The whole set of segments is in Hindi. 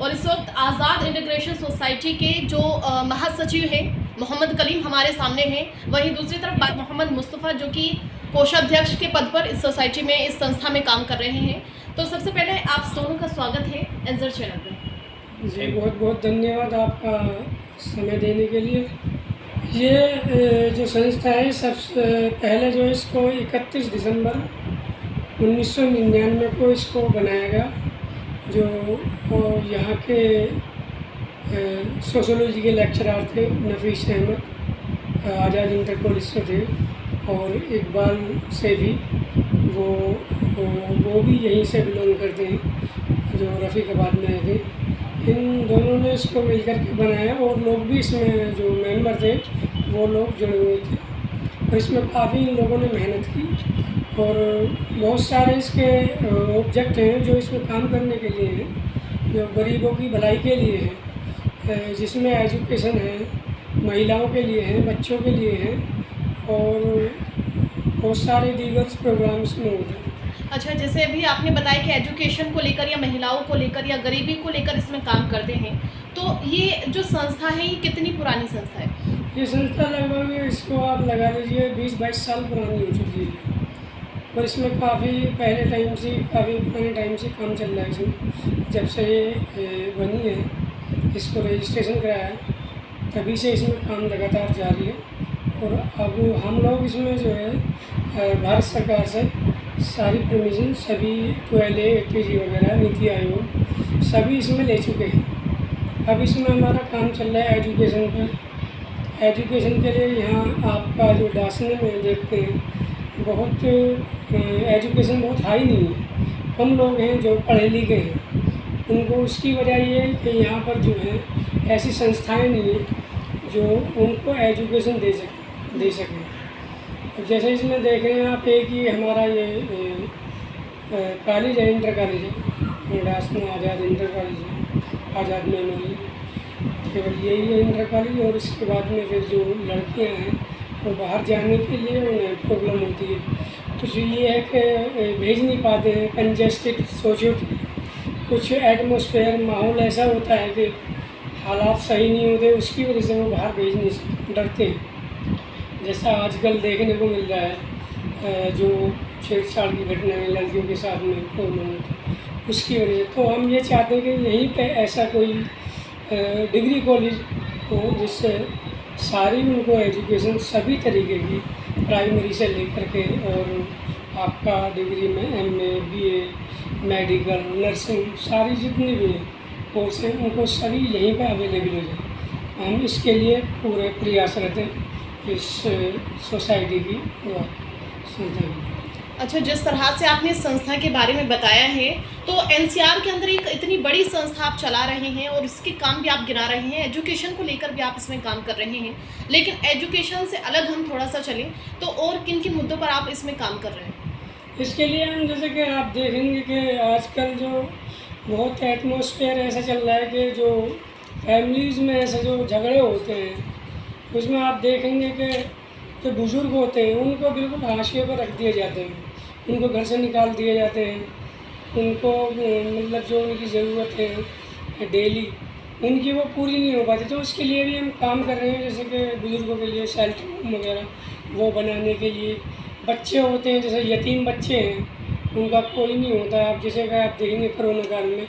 और इस वक्त आज़ाद इंटीग्रेशन सोसाइटी के जो महासचिव हैं मोहम्मद कलीम हमारे सामने हैं, वहीं दूसरी तरफ मोहम्मद मुस्तफ़ा जो कि कोषाध्यक्ष के पद पर इस सोसाइटी में, इस संस्था में काम कर रहे हैं। तो सबसे पहले आप दोनों का स्वागत है एंजर चैनल पर। जी बहुत बहुत धन्यवाद आपका समय देने के लिए। ये जो संस्था है सबसे पहले जो इसको 31 दिसंबर 1999 को इसको बनाया गया, जो यहाँ के सोशोलॉजी के लेक्चरर थे नफीस अहमद, आज़ाद इंटर कॉलेज से थे, और इकबाल से भी वो भी यहीं से बिलोंग करते हैं, जो रफ़ीकाबाद में थे। इन दोनों ने इसको मिलकर के बनाया और लोग भी इसमें जो मेंबर थे वो लोग जुड़े हुए थे, और इसमें काफ़ी इन लोगों ने मेहनत की और बहुत सारे इसके ऑब्जेक्ट हैं जो इसमें काम करने के लिए हैं, जो गरीबों की भलाई के लिए है, जिसमें एजुकेशन है, महिलाओं के लिए हैं, बच्चों के लिए हैं, और बहुत सारे दीगर प्रोग्राम्स में होते हैं। अच्छा, जैसे अभी आपने बताया कि एजुकेशन को लेकर या महिलाओं को लेकर या गरीबी को लेकर इसमें काम करते हैं, तो ये जो संस्था है ये कितनी पुरानी संस्था है? ये संस्था लगभग इसको आप लगा लीजिए 20-22 साल पुरानी हो चुकी है, और इसमें काफ़ी पहले टाइम से, काफ़ी पुराने टाइम से काम चल रहा है। इसमें जब से ये बनी है, इसको रजिस्ट्रेशन कराया है, तभी से इसमें काम लगातार जारी है। और अब हम लोग इसमें जो है भारत सरकार से सारी परमिशन, सभी 12A 80G वगैरह, नीति आयोग सभी इसमें ले चुके हैं। अब इसमें हमारा काम चल रहा है एजुकेशन पे। एजुकेशन के लिए यहाँ आपका जो डासने में देखते हैं, बहुत एजुकेशन बहुत हाई नहीं है, कम लोग हैं जो पढ़े लिखे हैं। उनको उसकी वजह ये है कि यहाँ पर जो है ऐसी संस्थाएं नहीं हैं जो उनको एजुकेशन दे सकें। जैसे इसमें देख रहे हैं आप, एक ही हमारा ये कॉलेज है, इंटर कॉलेज है, डास में आज़ाद इंटर कॉलेज है, आज़ाद मेमोरी, केवल यही है इंटर कॉलेज। और इसके बाद में फिर जो लड़कियां हैं वो बाहर जाने के लिए उन्हें प्रॉब्लम होती है, कुछ ये है कि भेज नहीं पाते हैं, कंजेस्टेड सोचो, कुछ एटमॉस्फेयर माहौल ऐसा होता है कि हालात सही नहीं होते, उसकी वजह से वो बाहर भेजने से डरते हैं। जैसा आजकल देखने को मिल रहा है, जो छेड़छाड़ की घटनाएं लड़कियों के साथ में प्रॉब्लम होती है, उसकी वजह से। तो हम ये चाहते हैं कि यहीं पे ऐसा कोई डिग्री कॉलेज हो जिससे सारी उनको एजुकेशन सभी तरीके की, प्राइमरी से लेकर के और आपका डिग्री में MA BA मेडिकल नर्सिंग सारी जितनी भी कोर्स हैं उनको सभी यहीं पे अवेलेबल हो जाए। हम इसके लिए पूरे प्रयासरत हैं इस सोसाइटी की संस्था की। अच्छा, जिस तरह से आपने इस संस्था के बारे में बताया है, तो NCR के अंदर एक इतनी बड़ी संस्था आप चला रहे हैं और इसके काम भी आप गिना रहे हैं, एजुकेशन को लेकर भी आप इसमें काम कर रहे हैं, लेकिन एजुकेशन से अलग हम थोड़ा सा चलें तो और किन किन मुद्दों पर आप इसमें काम कर रहे हैं? इसके लिए हम जैसे कि आप देखेंगे कि आजकल जो बहुत एटमॉस्फेयर ऐसा चल रहा है कि जो फैमिलीज़ में ऐसे जो झगड़े होते हैं, उसमें आप देखेंगे कि जो बुज़ुर्ग होते हैं उनको बिल्कुल हाशिए पर रख दिए जाते हैं, उनको घर से निकाल दिए जाते हैं, उनको मतलब जो उनकी ज़रूरत है डेली उनकी वो पूरी नहीं हो पाती। तो उसके लिए भी हम काम कर रहे हैं, जैसे कि बुज़ुर्गों के लिए शेल्टर होम वगैरह वो बनाने के लिए। बच्चे होते हैं, जैसे यतीम बच्चे हैं, उनका कोई नहीं होता। आप जैसे कि आप देखेंगे कोरोना काल में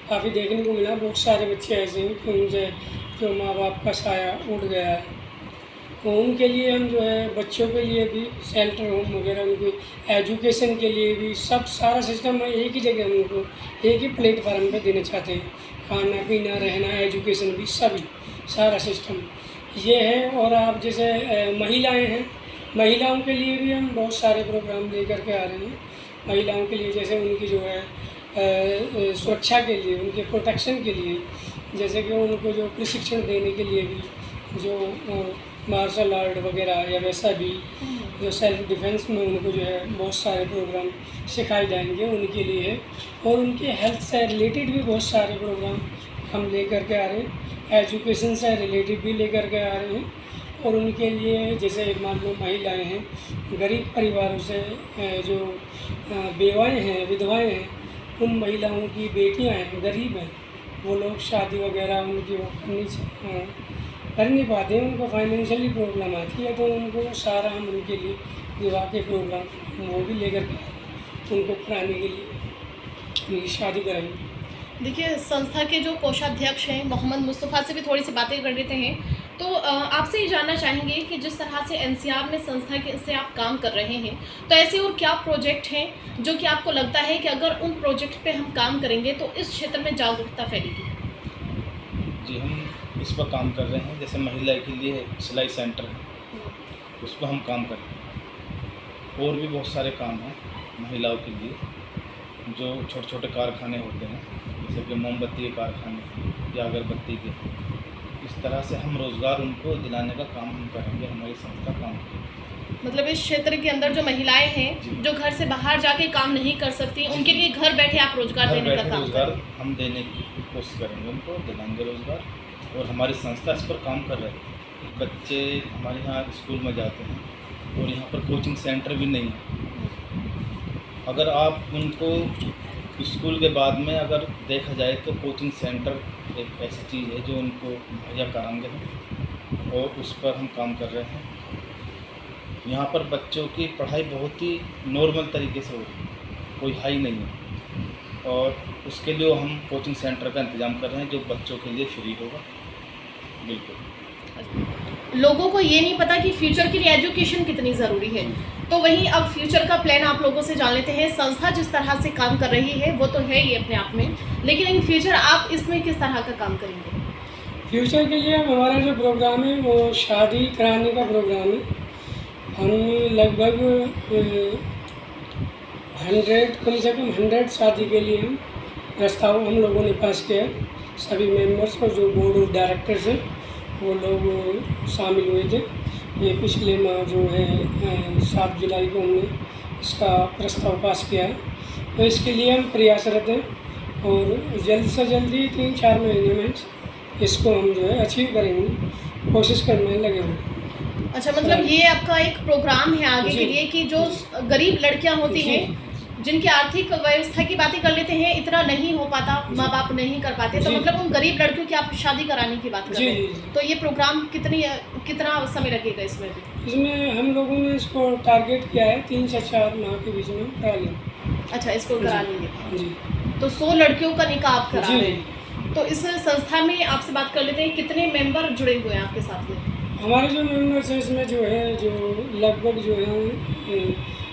काफ़ी देखने को मिला, बहुत सारे बच्चे ऐसे हैं कि उनसे जो माँ बाप का साया उठ गया है, तो उनके लिए हम जो है बच्चों के लिए भी शेल्टर होम वगैरह, उनकी एजुकेशन के लिए भी सब सारा सिस्टम एक ही जगह हम उनको एक ही प्लेटफार्म पे देना चाहते हैं। खाना पीना रहना एजुकेशन भी सभी सारा सिस्टम ये है। और आप जैसे महिलाएं हैं, महिलाओं के लिए भी हम बहुत सारे प्रोग्राम लेकर के आ रहे हैं। महिलाओं के लिए जैसे उनकी जो है सुरक्षा के लिए, उनके प्रोटेक्शन के लिए, जैसे कि उनको जो प्रशिक्षण देने के लिए भी जो मार्शल आर्ट वगैरह या वैसा भी जो सेल्फ डिफेंस में उनको जो है बहुत सारे प्रोग्राम सिखाए जाएंगे उनके लिए। और उनके हेल्थ से रिलेटेड भी बहुत सारे प्रोग्राम हम लेकर के आ रहे हैं, एजुकेशन से रिलेटेड भी लेकर के आ रहे हैं। और उनके लिए जैसे मान लो महिलाएं हैं, गरीब परिवारों से जो बेवाएं हैं, विधवाएं हैं, उन महिलाओं की बेटियां हैं, गरीब हैं, वो लोग शादी वगैरह उनकी वो कर नहीं पाते, उनको फाइनेंशियली प्रॉब्लम आती है, तो उनको सारा हम उनके लिए विवाह के प्रोग्राम वो भी लेकर के आए हैं, उनको कराने के लिए उनकी शादी कराएंगे। देखिए, संस्था के जो कोषाध्यक्ष हैं मोहम्मद मुस्तफ़ा से भी थोड़ी सी बातें कर लेते हैं। तो आपसे ये जानना चाहेंगे कि जिस तरह से एनसीआर में संस्था के से आप काम कर रहे हैं, तो ऐसे और क्या प्रोजेक्ट हैं जो कि आपको लगता है कि अगर उन प्रोजेक्ट पे हम काम करेंगे तो इस क्षेत्र में जागरूकता फैलेगी? जी, हम इस पर काम कर रहे हैं। जैसे महिला के लिए सिलाई सेंटर है, उस पर हम काम कर रहे हैं। और भी बहुत सारे काम हैं महिलाओं के लिए, जो छोटे छोटे कारखाने होते हैं, जैसे कि मोमबत्ती के कारखाने हैं या अगरबत्ती के हैं। इस तरह से हम रोज़गार उनको दिलाने का काम हम करेंगे, हमारी संस्था काम करेगी। मतलब इस क्षेत्र के अंदर जो महिलाएं हैं जो घर से बाहर जाके काम नहीं कर सकती, उनके लिए घर बैठे आप रोजगार देने का काम रोज़गार हम देने की कोशिश करेंगे, उनको दिलाएंगे रोज़गार। और हमारी संस्था इस पर काम कर रही है। बच्चे हमारे यहाँ स्कूल में जाते हैं और यहाँ पर कोचिंग सेंटर भी नहीं है। अगर आप उनको स्कूल के बाद में अगर देखा जाए तो कोचिंग सेंटर एक ऐसी चीज़ है जो उनको मुहैया कराएंगे हम, और उस पर हम काम कर रहे हैं। यहाँ पर बच्चों की पढ़ाई बहुत ही नॉर्मल तरीके से हो रही है, कोई हाई नहीं है, और उसके लिए हम कोचिंग सेंटर का इंतज़ाम कर रहे हैं जो बच्चों के लिए फ्री होगा। बिल्कुल। लोगों को ये नहीं पता कि फ्यूचर के लिए एजुकेशन कितनी ज़रूरी है, तो वहीं अब फ्यूचर का प्लान आप लोगों से जान लेते हैं। संस्था जिस तरह से काम कर रही है वो तो है ही अपने आप में, लेकिन इन फ्यूचर आप इसमें किस तरह का काम करेंगे? फ्यूचर के लिए हमारा जो प्रोग्राम है वो शादी कराने का प्रोग्राम है। हम लगभग 100 कम से कम 100 शादी के लिए हम प्रस्ताव हम लोगों ने पास किया है। सभी मेंबर्स और जो बोर्ड ऑफ डायरेक्टर्स हैं वो लोग शामिल हुए थे। ये पिछले माह जो है 7 जुलाई को हमने इसका प्रस्ताव पास किया है, तो इसके लिए हम प्रयासरत हैं और जल्द से जल्दी 3-4 महीने में इसको हम जो है अचीव करेंगे, कोशिश करने में लगे हुए हैं। अच्छा, मतलब ये आपका एक प्रोग्राम है आगे के लिए कि जो गरीब लड़कियां होती हैं जिनकी आर्थिक व्यवस्था की बातें कर लेते हैं, इतना नहीं हो पाता, माँ बाप नहीं कर पाते, तो मतलब उन गरीब लड़कियों की आप शादी कराने की बात कर रहे हैं। तो ये प्रोग्राम कितना समय लगेगा इसमें भी? इसमें हम लोगों ने इसको टारगेट किया है 3 से 4 माह के बीच में करा लेंगे। अच्छा, इसको करा लेंगे जी। तो 100 लड़कियों का निकाह आप करा रहे हैं। तो इस संस्था में आपसे बात कर लेते हैं, कितने मेंबर जुड़े हुए हैं आपके साथ में? हमारे जो मेंबर्स हैं इसमें जो है जो लगभग जो है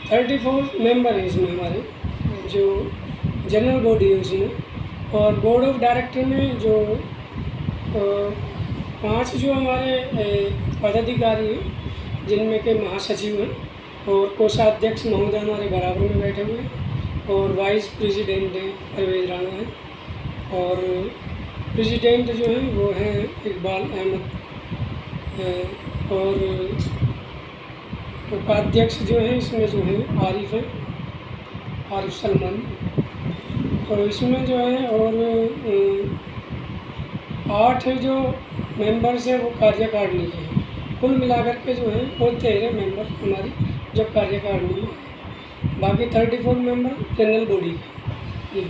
34 मेंबर हैं इसमें हमारे, जो जनरल बॉडी है उसमें, और बोर्ड ऑफ डायरेक्टर में जो 5 जो हमारे पदाधिकारी हैं, जिनमें के महासचिव हैं और कोषाध्यक्ष महोदय हमारे बराबर में बैठे हुए हैं, और वाइस प्रेसिडेंट हैं परवेज राणा हैं, और प्रेसिडेंट जो हैं वो हैं इकबाल अहमद, और उपाध्यक्ष जो हैं इसमें जो हैं आरिफ सलमान, और इसमें जो है और 8 जो मेंबर्स हैं वो कार्यकारिणी के हैं। कुल मिलाकर के जो है वो 13 मेंबर हमारी जो कार्यकारिणी में, बाकी 34 मेंबर जनरल बॉडी के।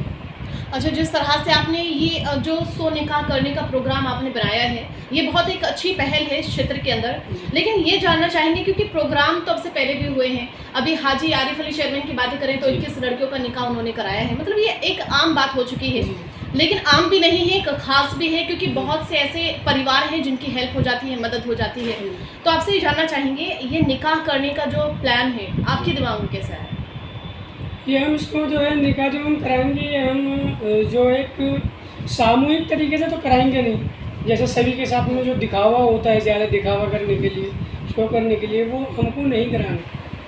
अच्छा, जिस तरह से आपने ये जो 100 निकाह करने का प्रोग्राम आपने बनाया है, ये बहुत एक अच्छी पहल है इस क्षेत्र के अंदर, लेकिन ये जानना चाहेंगे क्योंकि प्रोग्राम तो अब से पहले भी हुए हैं। अभी हाजी आरिफ अली चेयरमैन की बातें करें तो 21 लड़कियों का निकाह उन्होंने कराया है, मतलब ये एक आम बात हो चुकी है, लेकिन आम भी नहीं है, एक खास भी है, क्योंकि बहुत से ऐसे परिवार हैं जिनकी हेल्प हो जाती है, मदद हो जाती है। तो आपसे ये जानना चाहेंगे, ये निकाह करने का जो प्लान है आपके दिमाग में कैसा है? ये हम इसको जो है निकाह जो हम कराएंगे, ये हम जो एक सामूहिक तरीके से तो कराएंगे नहीं, जैसे सभी के साथ में जो दिखावा होता है, ज़्यादा दिखावा करने के लिए, शो करने के लिए, वो हमको नहीं कराना।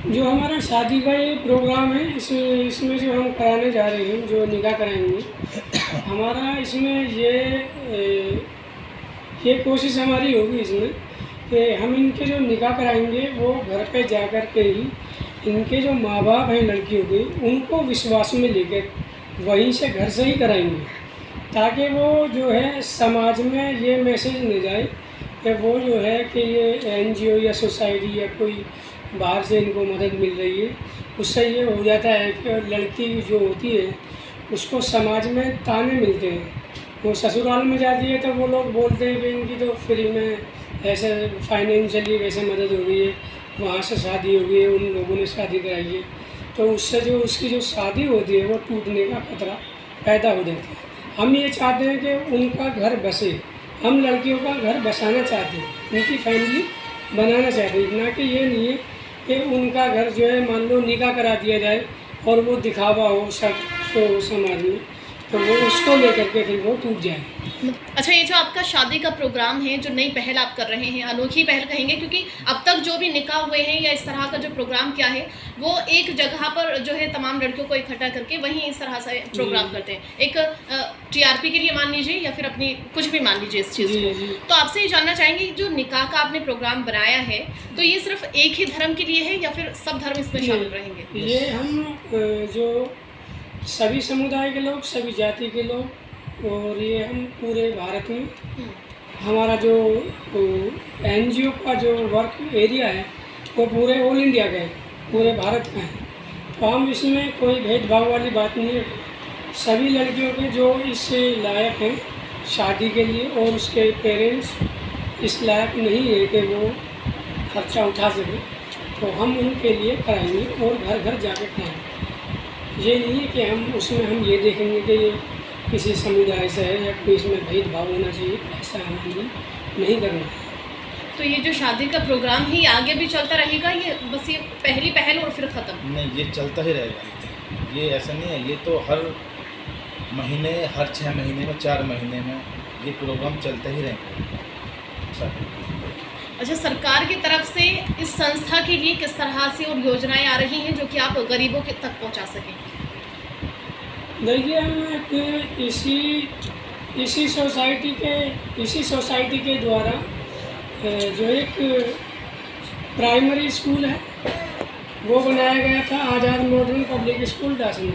जो हमारा शादी का ये प्रोग्राम है, इसमें जो हम कराने जा रहे हैं, जो निकाह कराएंगे, हमारा इसमें ये कोशिश हमारी होगी इसमें कि हम इनके जो निकाह कराएंगे वो घर पे जा कर के ही इनके जो माँ बाप हैं लड़कियों के, उनको विश्वास में लेकर वहीं से घर से ही कराएंगे, ताकि वो जो है समाज में ये मैसेज नहीं जाए कि वो जो है कि ये NGO या सोसाइटी या कोई बाहर से इनको मदद मिल रही है। उससे ये हो जाता है कि लड़की जो होती है उसको समाज में ताने मिलते हैं, वो ससुराल में जाती है तो वो लोग बोलते हैं कि इनकी तो फ्री में ऐसे फाइनेंशियली वैसे मदद हो गई है, वहाँ से शादी हो गई है, उन लोगों ने शादी कराई है, तो उससे जो उसकी जो शादी होती है वो टूटने का खतरा पैदा हो जाता है। हम ये चाहते हैं कि उनका घर बसे, हम लड़कियों का घर बसाना चाहते हैं, उनकी फैमिली बनाना चाहते हैं, ना कि ये नहीं है कि उनका घर जो है मान लो निकाह करा दिया जाए और वो दिखावा हो सब समाज में, तो वो उसको लेकर के फिर वो टूट जाए। अच्छा, ये जो आपका शादी का प्रोग्राम है, जो नई पहल आप कर रहे हैं, अनोखी पहल कहेंगे, क्योंकि अब तक जो भी निकाह हुए हैं या इस तरह का जो प्रोग्राम क्या है वो एक जगह पर जो है तमाम लड़कियों को इकट्ठा करके वहीं इस तरह से प्रोग्राम करते हैं, एक टीआरपी के लिए मान लीजिए या फिर अपनी कुछ भी मान लीजिए इस चीज़ को। तो आपसे ये जानना चाहेंगे जो निकाह का आपने प्रोग्राम बनाया है तो ये सिर्फ एक ही धर्म के लिए है या फिर सब धर्म इसमें शामिल रहेंगे? ये हम जो सभी समुदाय के लोग, सभी जाति के लोग, और ये हम पूरे भारत में हमारा जो एनजीओ का जो वर्क एरिया है वो पूरे ऑल इंडिया का है, पूरे भारत का है। तो हम इसमें कोई भेदभाव वाली बात नहीं रखते। सभी लड़कियों के जो इस लायक हैं शादी के लिए और उसके पेरेंट्स इस लायक नहीं है कि वो खर्चा उठा सकें, तो हम उनके लिए कराएंगे और घर घर जाके कराएंगे। ये नहीं है कि हम ये देखेंगे कि ये किसी समुदाय से है या कोई इसमें भेदभाव होना चाहिए, ऐसा हमें नहीं करना है। तो ये जो शादी का प्रोग्राम है ये आगे भी चलता रहेगा, ये बस ये पहली पहल और फिर ख़त्म? नहीं, ये चलता ही रहेगा। ये ऐसा नहीं है, ये तो हर महीने, हर 6 महीने में, 4 महीने में ये प्रोग्राम चलता ही रहेगा। अच्छा, सरकार की तरफ से इस संस्था के लिए किस तरह से और योजनाएं आ रही हैं जो कि आप गरीबों के तक पहुंचा सकें? देखिए, हम इसी सोसाइटी के द्वारा जो एक प्राइमरी स्कूल है वो बनाया गया था, आज़ाद मॉडर्न पब्लिक स्कूल डासना।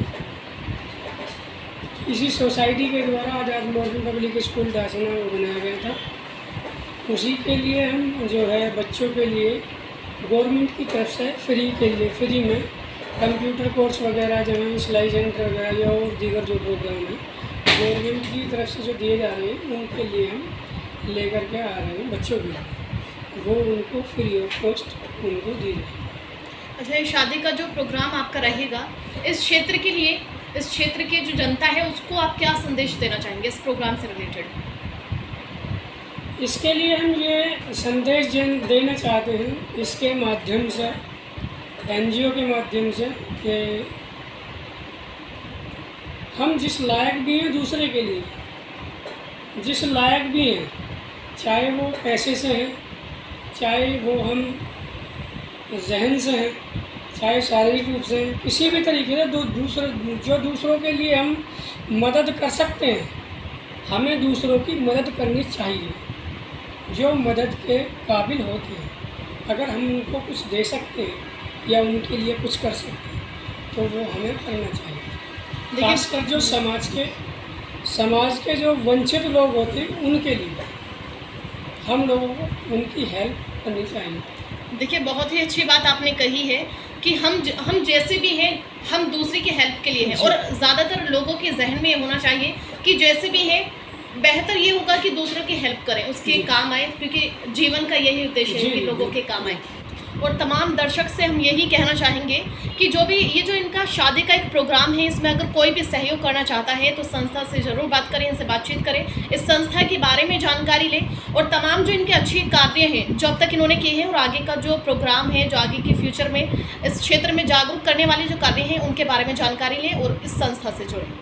इसी सोसाइटी के द्वारा आज़ाद मॉडर्न पब्लिक स्कूल डासना वो बनाया गया था। उसी के लिए हम जो है बच्चों के लिए गवर्नमेंट की तरफ से फ्री में कंप्यूटर कोर्स वगैरह जो है, सिलाई सेंटर वगैरह या और दीगर जो प्रोग्राम है गवर्नमेंट की तरफ से जो दिए जा रहे हैं उनके लिए हम लेकर के आ रहे हैं बच्चों के लिए, वो उनको फ्री ऑफ कॉस्ट उनको दी जाए। अच्छा, ये शादी का जो प्रोग्राम आपका रहेगा इस क्षेत्र के लिए, इस क्षेत्र की जो जनता है उसको आप क्या संदेश देना चाहेंगे इस प्रोग्राम से रिलेटेड? इसके लिए हम ये संदेश देना चाहते हैं इसके माध्यम से, एनजीओ के माध्यम से, कि हम जिस लायक भी हैं दूसरे के लिए, जिस लायक भी हैं, चाहे वो पैसे से हैं, चाहे वो हम जहन से हैं, चाहे शारीरिक रूप से हैं, किसी भी तरीके से दूसरों के लिए हम मदद कर सकते हैं, हमें दूसरों की मदद करनी चाहिए। जो मदद के काबिल होते हैं, अगर हम उनको कुछ दे सकते हैं या उनके लिए कुछ कर सकते हैं तो वो हमें करना चाहिए। खासकर जो समाज के जो वंचित लोग होते हैं उनके लिए हम लोगों को उनकी हेल्प करनी चाहिए। देखिए, बहुत ही अच्छी बात आपने कही है कि हम जैसे भी हैं हम दूसरे की हेल्प के लिए हैं, और ज़्यादातर लोगों के जहन में ये होना चाहिए कि जैसे भी हैं बेहतर ये होगा कि दूसरों की हेल्प करें, उसके काम आए, क्योंकि जीवन का यही उद्देश्य है कि लोगों के काम आए। और तमाम दर्शक से हम यही कहना चाहेंगे कि जो भी ये जो इनका शादी का एक प्रोग्राम है इसमें अगर कोई भी सहयोग करना चाहता है तो संस्था से ज़रूर बात करें, इनसे बातचीत करें, इस संस्था के बारे में जानकारी लें, और तमाम जो इनके अच्छे कार्य हैं जो अब तक इन्होंने किए हैं और आगे का जो प्रोग्राम है, जो आगे के फ्यूचर में इस क्षेत्र में जागरूक करने वाले जो कार्य हैं उनके बारे में जानकारी लें और इस संस्था से जुड़ें।